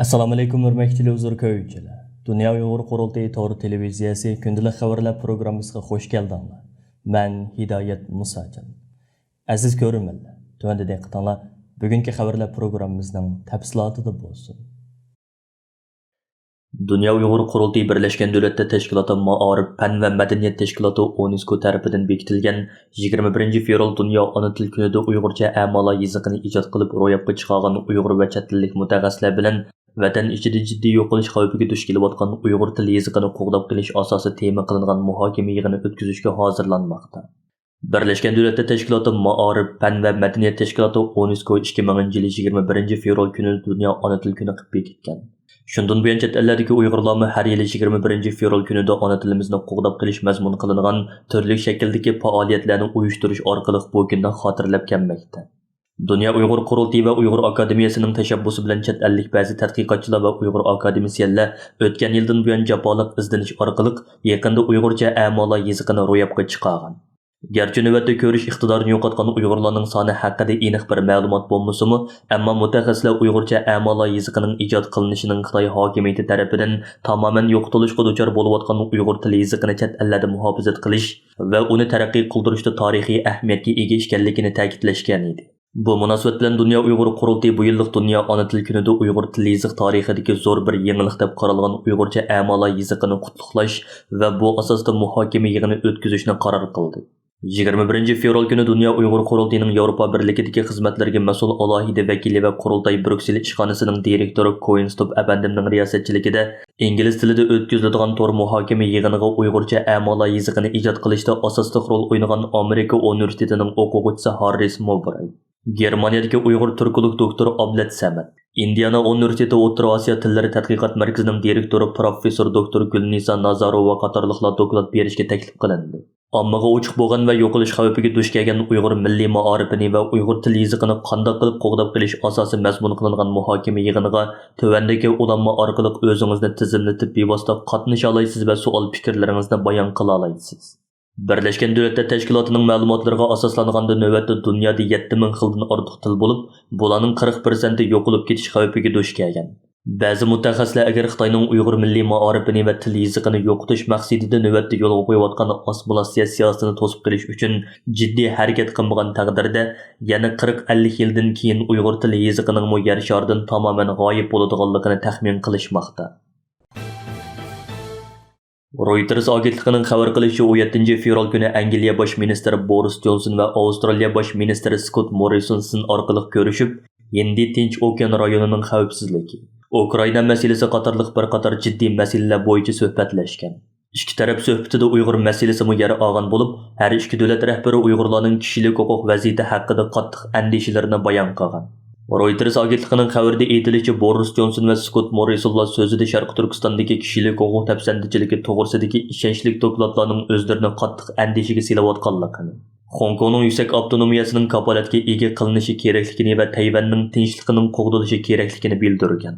Assalomu alaykum hurmatli huzur ko'ruvchilar. Dunyo Uyg'ur qurultayi to'g'ri televiziyasi kundalik xabarlar programmasiga xush keldinglar. Men Hidoyat Musajon. Aziz ko'ruvchilar, tuvanda diqqatinglar bugungi xabarlar programmamizning tafsilotida bo'lsin. Dunyo Uyg'ur qurultayi Birlashgan Davlatlar Tashkiloti Ma'arif, Fan va Madaniyat Tashkiloti UNESCO tomonidan bekitilgan 21-fevral Dunyo ona tili kunida Uyg'urcha a'molar yozig'ini ijod qilib ro'yobga chiqargan Uyg'ur va chet tillik mutaxassislar bilan Vatan ichida jiddiy yo'qolish xavfiga duch kelayotgan Uyg'ur tili yozig'ini qo'g'dab qilish asosi tema qilingan muhokama yig'ini o'tkazishga hozirlanmoqda. Birlashgan Davlatlar Tashkiloti Ma'arif, Fan va Madaniyat Tashkiloti UNESCO 2000-yil 21-fevral kuni Dunyo ona tili kuni qilib bekitgan. Shundan buyon chet ellardagi Uyg'urlarni har yili 21-fevral kunida ona tilimizni qo'g'dab qilish mazmun qilingan turli shakldagi faoliyatlarni uyushtirish orqali bu kundan xotirlab kelmoqda. Dunyo Uyg'ur qurultayi va Uyg'ur akademiyasining tashabbusi bilan chet ellik ba'zi tadqiqotchilar va Uyg'ur akademisyenlar o'tgan yildan buyon jafoliq izdanish orqali yaqinda Uyg'urcha a'molar yozig'ini ro'yobga chiqargan. Garchi navbatda ko'rish iqtidorini yo'qotgan Uyg'urlarning soni haqida aniq bir ma'lumot bo'lmasa-mu, ammo mutaxassislar Uyg'urcha a'molar yozig'ining ijod qilinishining Xitoy hokimiyati tomonidan tamoman yo'qotilishga duchor bo'layotgan Uyg'ur tili yozig'ini chet ellarda muhofazat qilish va uni taraqqiy qildirishda tarixiy ahamiyatga ega ekanligini ta'kidlashgan edi. Bu munosabat bilan Dunyo Uyg'ur qurultayi bu yillik Dunyo ona tili kunida Uyg'ur tili yozig'i tarixidagi zo'r bir yangilik deb qaralgan Uyg'urcha a'molar yozig'ini qutlug'lash va bu asosda muhokama yig'ini o'tkazishni qaror qildi. 21-fevral kuni Dunyo Uyg'ur qurultayining Yevropa birligidagi xizmatlarga mas'ul alohida vakili va qurultay Bruksel ishxonasining direktori Koinstop Abandimning riyosatchiligida ingliz tilida o'tkaziladigan to'r muhokama yig'iniga Uyg'urcha a'molar yozig'ini ijod qilishda asosli rol o'ynagan Amerika universitetining o'quvchisi Harris Mowbray, Germaniyadagi Uyg'ur turkuluk doktori Ablat Samad, Indiana universiteti O'rta Osiyo tillari tadqiqot markazining direktori professor doktor Gulnisa Nazarova qatorliqlar doklad berishga taklif qilindi. Ommaga ochiq bo'lgan va yo'qolish xavfiga duch kelgan Uyg'ur milliy ma'orifini va Uyg'ur tili yozig'ini qanday qilib qo'g'dab qilish asosi mazmun qilingan muhokama yig'iniga tuvandagi ulanma orqali o'zingizni tizimlatib bevosita qatnasha olasiz va savol fikrlaringizni bayon qila olasiz. Birlashgan Davlatlar Tashkilotining ma'lumotlariga asoslanganda navbatda dunyoda 7000 xildan ortiq til bo'lib, bularning 40% yo'qolib ketish xavfiga duch kelgan. Ba'zi mutaxassislar agar Xitoyning Uyg'ur milliy ma'orifini va til yozig'ini yo'qotish maqsadida navbatda yo'lga qo'yayotgan assimilyatsiya siyosatini to'sib qilish uchun jiddiy harakat qilmagan taqdirda yana 40-50 yildan keyin Uyg'ur tili yozig'ining yer sharidan tamoman g'oyib bo'ladiganligini taxmin qilishmoqda. Reuters agentligining xabar qilishicha 17-fevral kuni Angliya bosh ministri Boris Johnson va Avstraliya bosh ministri Scott Morrison orqali ko'rishib, Hindi Tinch okean rayonining xavfsizligi, Ukraina masalasi qatorliq bir qator jiddiy masalalar bo'yicha suhbatlashgan. Ikki taraf suhbatida Uyg'ur masalasi yer olgan bo'lib, har ikki davlat rahbari Uyg'urlarning kishilik huquq vaziyati haqida qattiq andishalarini bayon qilgan. Reuters agentligining xabarida aytilishicha, Boris Johnson va Scott Morrison so'zida Sharq Turkistondagi kishilik huquq tafsandichligi to'g'risidagi ishonchli dokladlarning o'zlarini qattiq andishaga selayotganligini, Hong Kongning yuksak avtonomiyasining kapolatga ega qilinishi kerakligini va Tayvanning tinchligining qo'g'dilishi kerakligini bildirgan.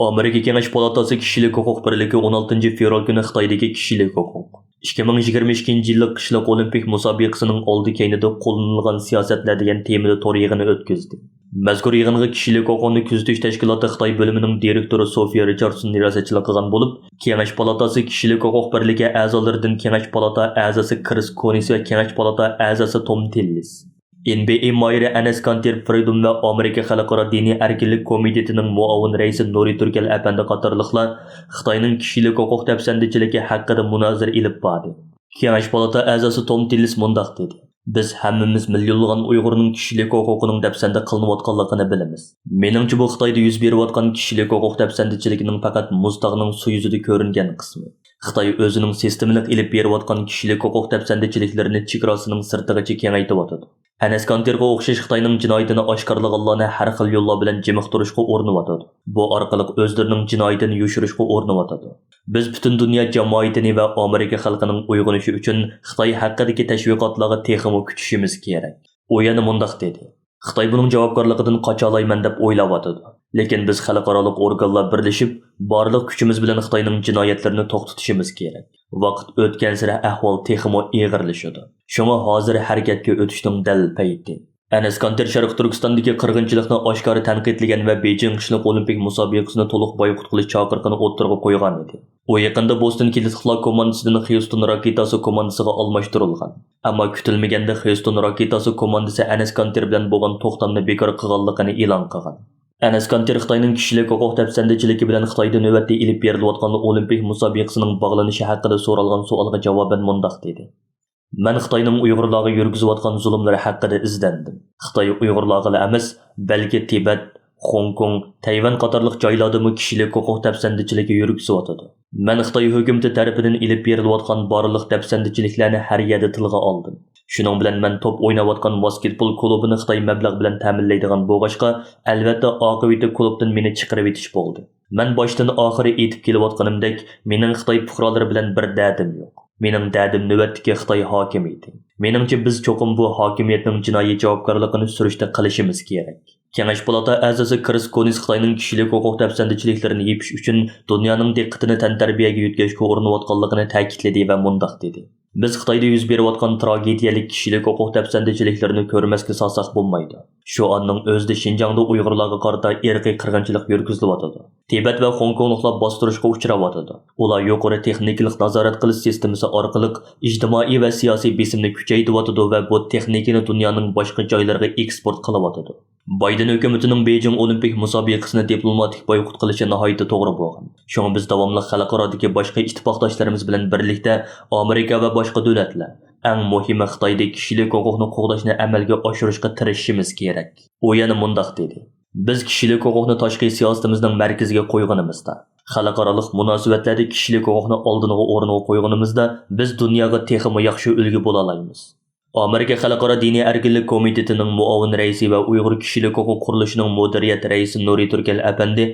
Amerika Kengash palatasi kishilik huquq birligi 16-fevral kuni Xitoydagi kishilik huquq 2022-yillik qishloq olimpik musobaqasining oldi keynida qo'llanilgan siyosatlar degan temada to'r yig'ini o'tkazdi. Mazkur yig'inga kishilik huquqni kuzatish tashkiloti Xitoy bo'limining direktori Sofiya Richardson riyosatchilik qilgan bo'lib, Kengash palatasi kishilik huquq birligi a'zolaridan Kengash palata a'zosi Chris Conis va Kengash palata a'zosi Tom Tillis, NBA Mayri Anas Kanter Freedom va Amerika Xalqaro diniy erkinlik komitetining muavin raisi Nuri Turkal apandi qatorliqlar Xitoyning kishilik huquq tafsandichligi haqida munozara ilib bordi. Kengash palata a'zosi Tom Tillis mundaq dedi: "Biz hammamiz millionlagan Uyg'urning kishilik huquqining dafsanda qilinayotganligini bilamiz. Meningcha bu Xitoyda yuz berayotgan kishilik huquq dafsandichiligining faqat muztag'ning suv yuzida ko'ringan qismi. Xitoy o'zining sistemalik ilib berayotgan kishilik huquq dafsandichiliklarini chegarasining sirtig'icha kengaytiryotdi. Anas Kanterga o'xshash Xitoyning jinoyatini oshkorlaganlarni har xil yo'llar bilan jimiqtirishga urinayotdi. Bu orqali o'zlarining jinoyatini yushirishga urinayotdi. Biz butun dunyo jamoatini va Amerika xalqining uyg'onishi uchun Xitoy haqidagi tashviqotlarga texmo kutishimiz kerak." U yana mundaq dedi: "Xitoy buning javobgarligidan qocha olmayman deb o'ylayotdi. Lekin biz xalqaro organlar birlashib, barliq kuchimiz bilan Xitoyning jinoyatlarini to'xtatishimiz kerak. Vaqt o'tgan sari ahvol texmo og'irlashadi. Shunga hozir harakatga o'tishning dal payti." Enes Kanter Sharq Turkistondagi qirg'inchilikni oshkora tanqidlagan va Beijing qishliq olimpik musobaqasini to'liq boykot qilish chaqiriqini o'ttirg'a qo'ygan edi. U yaqinda Boston Keleslar komandasidan Houston raketasi komandasiga almashtirilgan. Ammo kutilmaganda Houston raketasi komandasi Enes Kanter bilan bo'lgan to'xtamni bekor qilganligini e'lon qilgan. Enes Kanter Xitoyning kishilik huquq dafsandichiligi bilan Xitoyda navbatda ilib berilayotgan olimpik musobaqasining bog'lanishi haqida so'ralgan savolga javoban mundaq dedi. Men Xitoyning Uyg'urlarga yurgizayotgan zulmlari haqida izlandim. Xitoy Uyg'urlarga emas, balki Tibet, Hong Kong, Tayvan qatorliq joylarda kishilik huquq dafsandichiligi yurgizayotdi. Men Xitoy hukumati tarafidan ilib berilayotgan barliq dafsandichiliklarni har yerda tilga oldim. Shuning bilan men top o'ynayotgan basketbol klubini Xitoy mablag' bilan ta'minlaydigan bo'lg'achqa, albatta oqibati klubdan meni chiqarib etish bo'ldi. Men boshdan oxiri aytib kelayotganimdek, mening Xitoy fuqarolari bilan bir dardim yo'q. Mening dardim navbatdagi Xitoy hokimiyati. Meningcha biz cho'qim bu hokimiyatning jinoiy javobgarligini surishta qilishimiz kerak. Kengash palata a'zosi Chris Coons Xitoyning kishilik huquq dafsandichiliklarini yepish uchun dunyoning diqqatini tantarbiyaga yetkazishga urinayotganligini ta'kidladi va mundaq dedi. Biz Xitoyda yuz berayotgan tragediyalik kishilik huquq dafsandichiliklarini ko'rmasga solsak bo'lmaydi. Shu onning o'zida Xinjiangda Uyg'urlarga qarata irqiy qirg'inchilik yurgizilyotdi. Tibet va Hong Kongliklar bostirishga uchrayotdi. Ular yuqori texnikalik nazorat qilish sistemasi orqali ijtimoiy va siyosiy besimni kuchaytiryotdi va bu texnikani dunyoning boshqa joylariga eksport qilyotdi. Bayden hukumatining Beijing olimpik musobaqasini diplomatik boykot qilishi nihoyatda to'g'ri bo'lgan. Shunga biz davomli xalqarodagi boshqa ittifoqdoshlarimiz bilan birlikda Amerika va boshqa davlatlar, eng muhimi Xitoyda kishilik huquqni qo'llashni amalga oshirishga tirishishimiz kerak. U yana mundaq dedi. Biz kishilik huquqni tashqi siyosatimizning markaziga qo'yganimizda, xalqaro munosabatlarda kishilik huquqni oldinga o'rniga qo'yganimizda biz dunyoga texmi yaxshi ulgu bo'la olamiz. Amerika Xalqaro diniy erkinlik komitetining muavin raisi va Uyg'ur kishilik huquq qurilishining mudiriyat raisi Nuri Turkal apandi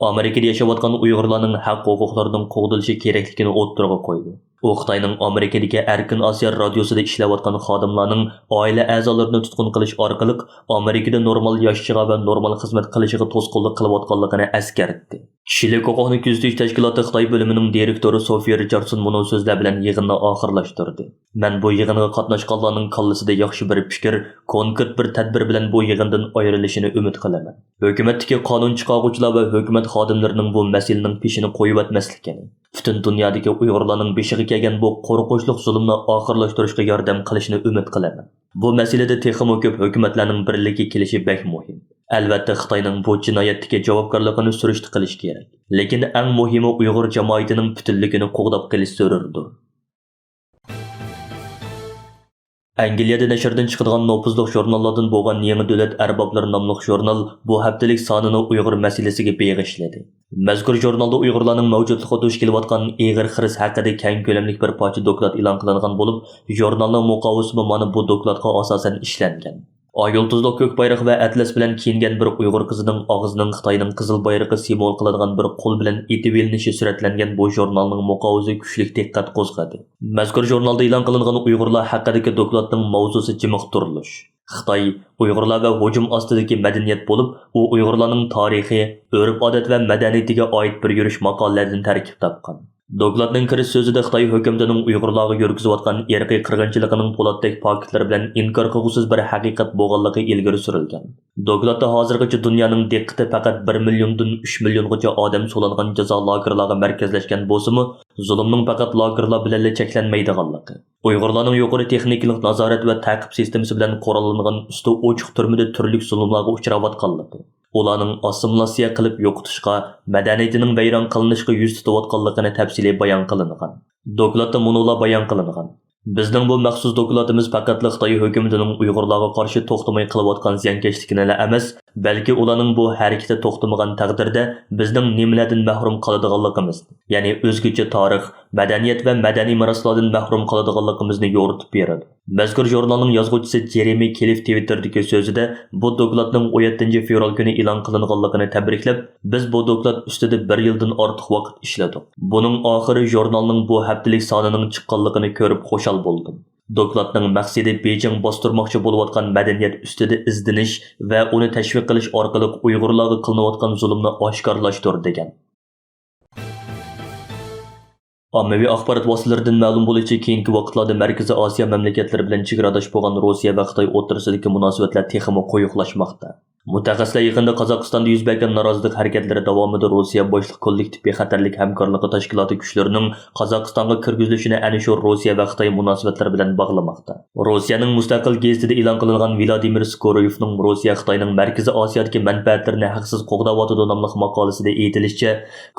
Amerikada yashayotgan Uyg'urlarning haq huquqlarining qo'g'dilishi kerakligini o'ttirg'a qo'ydi. U Xitoyning Amerikadagi Erkin Osiyo radiosida ishlayotgan xodimlarning oila a'zolarini tutqun qilish orqali Amerikada normal yashashiga va normal xizmat qilishiga to'sqinlik qilayotganligini eskartdi. Kishilik huquqni kuzatish tashkiloti Xitoy bo'limining direktori Sophia Richardson buning so'zlar bilan yig'inni oxirlashtirdi. Men bu yig'inga qatnashganlarning qallasida yaxshi bir fikr, konkret bir tadbir bilan bu yig'indan ayrilishini umid qilaman. Hukumatdagi qonun chiqaruvchilar va hukumat xodimlarining bu masalaning peshini qo'yib o'tmasligini, butun dunyodagi Uyg'urlarning beshiga kelgan bu qo'rqinchli zulmni oxirlashtirishga yordam qilishini umid qilaman. Bu masalada texmo ko'p hukumatlarning birligi kelishi bek muhim. Albatta Xitoyning bu jinoyatga javobgarligini surishti qilish kerak. Lekin eng muhimi Uyg'ur jamoatining butunligini qo'g'dab qilish zarurdir. Angliyada nashrdan chiqadigan nopuzliq jurnallardan bo'lgan Yangi davlat arboblari nomli jurnal bu haftalik sonini Uyg'ur masalasiga bag'ishladi. Mazkur jurnalda Uyg'urlarning mavjudligiga duch kelayotgan ig'ir xiris haqida keng ko'lamli bir parcha doklad e'lon qilingan bo'lib, jurnalning muqovisi mana bu dokladga asosan ishlangan. Yulduzli ko'k bayroq va atlas bilan kiyingan bir Uyg'ur qizining og'zining Xitoyning qizil bayrog'i simbol qiladigan bir qo'l bilan etib elinishi suratlangan bu jurnalning muqovisi kuchli diqqat qo'zg'adi. Mazkur jurnalda e'lon qilingan Uyg'urlar haqidagi dokladning mavzusi jimiq turilish. Xitoy Uyg'urlar va hujum ostidagi madaniyat bo'lib, u Uyg'urlarning tarixi, urf-odat va madaniyatiga oid bir yurish maqolalardan tarkib topgan. Dokladning kirish so'zida Xitoy hukumatining Uyg'urlarga yurgizayotgan irqiy qirg'inchiligining po'latdek faktlar bilan inkor qilg'usiz bir haqiqat bo'lganligi ilgari surilgan. Dokladda hozirgacha dunyoning diqqati faqat 1 milliondan 3 milliongacha odam so'langan jazo lagerlariga markazlashgan bo'lsa-mu, zulmning faqat lagerlar bilan cheklanmaydiganligi, Uyg'urlarning yuqori texnikalik nazorat va ta'qib sistemasi bilan qurollangan usti ochiq turmada turli zulmlarga uchrayotganligi, ularning assimilyatsiya qilib yo'qotishga, madaniyatining vayron qilinishiga yuz tutayotganligini tafsiliy bayon qilingan. Dokladda munolar bayon qilingan. Bizning bu maxsus dokladimiz faqat Xitoy hukumatining Uyg'urlarga qarshi to'xtamay qilayotgan ziyonkashligini emas, balki ularning bu harakati to'xtamagan taqdirda bizning nimalardan mahrum qoladiganligimizni, ya'ni o'zgacha tarix, madaniyat va madaniy meroslardan mahrum qoladiganligimizni yo'ritib beradi. Mazkur jurnalning yozuvchisi Jeremy Kelif Twitter'dagi so'zida bu dokladning 17 fevral kuni e'lon qilinganligini tabriklab, biz bu doklad ustida 1 yildan ortiq vaqt ishladik. Buning oxiri jurnalning bu haftalik sonining chiqqanligini ko'rib xo'shal bo'ldim. Dokladning maqsadi Beijing bostirmoqchi bo'layotgan madaniyat ustida izdinish va uni tashviq qilish orqali Uyg'urlarga qilinayotgan zulmni oshkorlashtir degan. Ommaviy axborot vositalaridan ma'lum bo'lishicha, keyingi vaqtlarda Markaziy Osiyo mamlakatlari bilan chegaradosh bo'lgan Rossiya va Xitoy o'rtasidagi munosabatlar texmi quyuqlashmoqda. Mutaxassislar yaqinda Qozog'istonda yuz bergan norozilik harakatlari davomida Rossiya boshliq kollektiv bexatarlik hamkorligi tashkiloti kuchlarining Qozog'istonga kirgizilishini ana shu Rossiya va Xitoy munosabatlari bilan bog'lamoqda. Rossiyaning mustaqil gazetida e'lon qilingan Vladimir Skoroyevning Rossiya Xitoyning Markaziy Osiyodagi manfaatlarini haqsiz qo'g'dayotidi nomli maqolasida aytilishicha,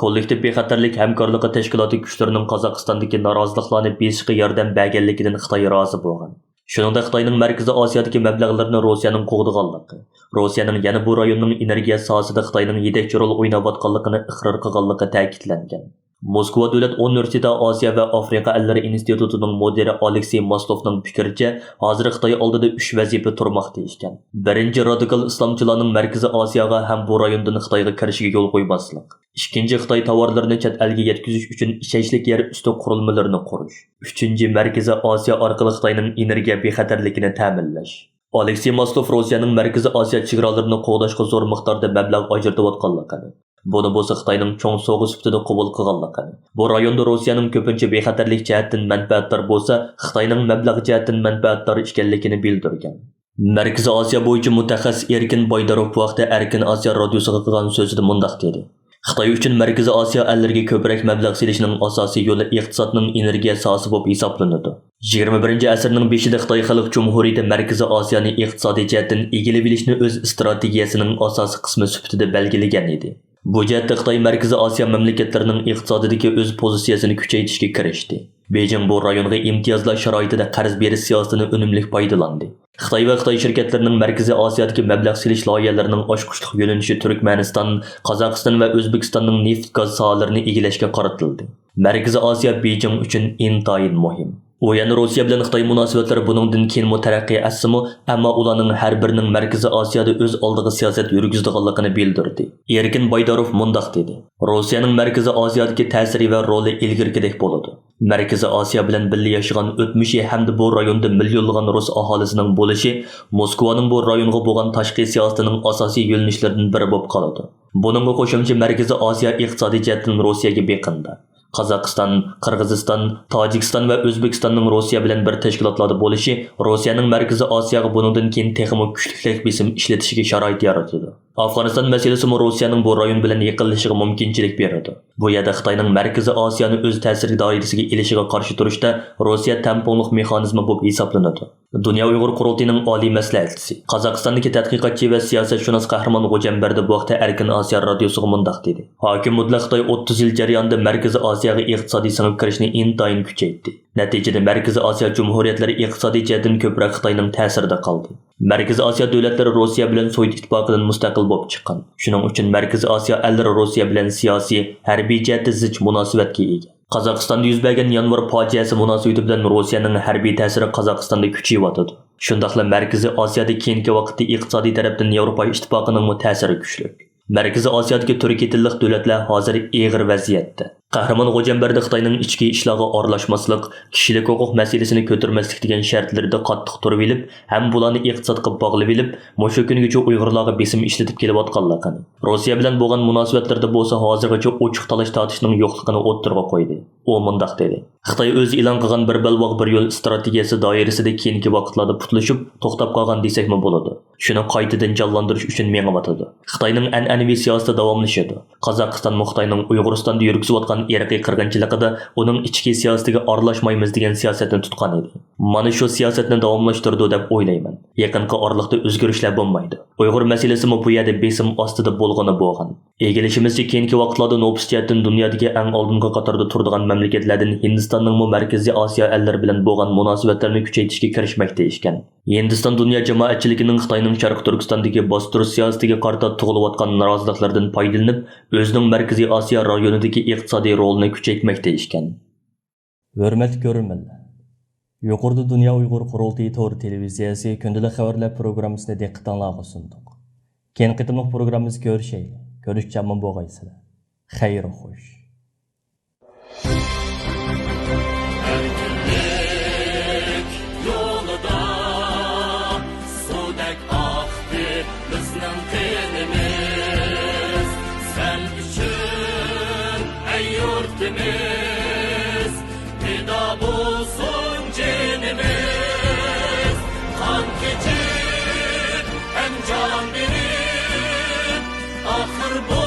kollektiv bexatarlik hamkorligi tashkiloti kuchlarining Qozog'istondagi noroziliklarni beshishga yordam berganligidan Xitoy rozi bo'lgan. Shuningdek, Xitoyning Markaziy Osiyodagi mablag'larini Rossiyaning qo'g'daganligi, Rossiyaning yana bu rayonning energiya sohasida Xitoyning yetakchi rol o'ynayotganligini iqror qilganligi ta'kidlangan. Moskva davlat universiteti Osiyo va Afrika allari institutining mudiri Aleksey Maslovning fikricha, hozir Xitoy oldida 3 vazifa turmoqda ekan. Birinchi, radikal islomchilarning Markaziy Osiyoga ham bu rayondan Xitoyga kirishiga yo'l qo'ymaslik. Ikkinchi, Xitoy tovarlarini chet elga yetkazish uchun ishonchli yer usti qurilmalarini qurish. Uchinchi, Markaziy Osiyo orqali Xitoyning energiya bexatarligini ta'minlash. Aleksey Maslov Rossiyaning Markaziy Osiyo chegaralarini qo'g'dashga zo'r miqdorda mablag' ajratayotganligini, buni bo'lsa Xitoyning cho'ng sovg'a sifatida qabul qilganligini, bu rayonda Rossiyaning ko'pincha bexatarlik jihatdan manfaatdor bo'lsa, Xitoyning mablag' jihatdan manfaatdor ekanligini bildirgan. Markaziy Osiyo bo'yicha mutaxassis Erkin Boydarov bu vaqtda Erkin Osiyo radiosiga qilgan so'zida mundaq dedi: Xitoy uchun Markaziy Osiyo allariga ko'proq mablag' selishning asosiy yo'li iqtisodning energiya sohasi bo'lib hisoblanadi. 21-asrning beshida Xitoy Xalq Jumhuriyati Markaziy Osiyoni iqtisodiy jihatdan egallab olishni o'z strategiyasining asosiy qismi sifatida belgilagan edi. Bu jihatda Xitoy Markaziy Osiyo mamlakatlarining iqtisodidagi o'z pozitsiyasini kuchaytirishga kirishdi. Beijing bu rayonga imtiyozlar sharoitida qarz berish siyosatini unumli foydalandi. Xitoy va Xitoy shirkatlarining Markaziy Osiyodagi mablag' selish loyihalarining oshqushliq yo'nalishi Turkmaniston, Qozog'iston va O'zbekistonning neft-gaz sohalarini egallashga qaratildi. Markaziy Osiyo Beijing uchun intayin muhim. U yana Rossiya bilan Xitoy munosabatlari buningdan keyin taraqqiy etsa-mu, ammo ularning har birining Markaziy Osiyoda o'z oldiga siyosat yurgizadiganligini bildirdi. Erkin Boydarov mundaq dedi: Rossiyaning Markaziy Osiyodagi ta'siri va roli ilgirgidek bo'ladi. Markaziy Osiyo bilan birga yashagan o'tmishi hamda bu rayonda millionlagan rus aholisining bo'lishi Moskvaning bu rayonga bo'lgan tashqi siyosatining asosiy yo'nalishlaridan biri bo'lib qoladi. Buningga qo'shimcha Markaziy Osiyo iqtisodiy jihatdan Rossiyaga beqinda. Qozog'iston, Qirg'iziston, Tojikiston va O'zbekistonning Rossiya bilan bir tashkilotlarda bo'lishi Rossiyaning Markaziy Osiyoga buningdan keyin texnik kuchlik besim ishlatishiga sharoit yaratadi. Afg'oniston masalasi Rossiyaning bu rayon bilan yaqinlashishiga mumkinchilik beradi. Bu yerda Xitoyning Markaziy Osiyoni o'z ta'sir doirasiga elishiga qarshi turishda Rossiya tamponlik mexanizmi bo'lib hisoblanadi. Dunyo Uyg'ur qurultiyining oliy maslahatchisi, Qozog'istondagi tadqiqotchi va siyosatshunos Qahramon G'o'jambardi bu vaqtda Erkin Osiyo radiosiga mundaq dedi: Hokim mutlaq Xitoy 30 yil jarayonida Markaziy Osiyoga iqtisodiy singib kirishni intayin kuchaytirdi. Natijada Markaziy Osiyo jumhuriyatlari iqtisodiy jihatdan ko'proq Xitoyning ta'sirida qoldi. Markaziy Osiyo davlatlari Rossiya bilan Sovet ittifoqidan mustaqil bo'lib chiqqan. Shuning uchun Markaziy Osiyo allari Rossiya bilan siyosiy, harbiy jihatda zich munosabatga ega. Qozog'istonda yuz bergan yanvar fojiasi munosabati bilan Rossiyaning harbiy ta'siri Qozog'istonda kuchayib Shundaqla Markaziy Osiyoda keyingi vaqtda iqtisodiy tarafdan Yevropa ittifoqining ta'siri kuchli. Markaziy Osiyodagi turkiy tillik davlatlar hozir og'ir vaziyatda. Qahramon G'o'jambardi Xitoyning ichki ishlarga aralashmaslik, kishilik huquq masalasini ko'tarmaslik degan shartlarda qattiq turib olib, ham bularni iqtisodga bog'lab olib, mushu kungacha Uyg'urlarga besim ishlatib kelayotganligini. Rossiya bilan bo'lgan munosabatlarda bo'lsa hozirgacha ochiq talash tortishning yo'qligini o'ttirib qo'ydi. U mundaq dedi: Xitoy o'zi e'lon qilgan bir balvoq bir yo'l strategiyasi doirasida keyingi vaqtlarda putlashib, to'xtab qolgan desakmi bo'ladi. Shuni qaytadan jonlantirish uchun mengavatadi. Xitoyning an'anaviy siyosati davomlashadi. Qozog'iston Xitoyning Uyg'uristonda yurgizayotgan irqiy qirg'inchiligida uning ichki siyosatiga aralashmaymiz degan siyosatni tutgan edi. Mana shu siyosatni davomlashtirdi deb o'ylayman. Yaqinqi oralikda o'zgarishlar bo'lmaydi. Uyg'ur masalasi bu yerda besim ostida bo'lgan. Egilishimizcha keyingi vaqtlarda nopus jihatdan dunyodagi eng oldingi qatorda turadigan mamlakatlardan Hindistonning Markaziy Osiyo allari bilan bo'lgan munosabatlarni kuchaytirishga kirishmoqda ekan. Hindiston dunyo jamoatchiligining Xitoyning Sharq Turkistondagi bostirish siyosatiga qarshi tug'ilayotgan noroziliklardan foydalanib, o'zining Markaziy Osiyo rayonidagi iqtisodiy rolini kuchaytirmoqda ekan. Hurmatli ko'ruvchilar, yuqorida Dunyo Uyg'ur qurultiyi to'g'ri televiziyasi kundalik xabarlar programmasini diqqatingizga sundiq. Keyin qitimliq programmamizni ko'rishaylik. Ko'rishchaman bo'lgaysizlar. Xayr xo'sh. Sen üçün ey yurtimiz oxir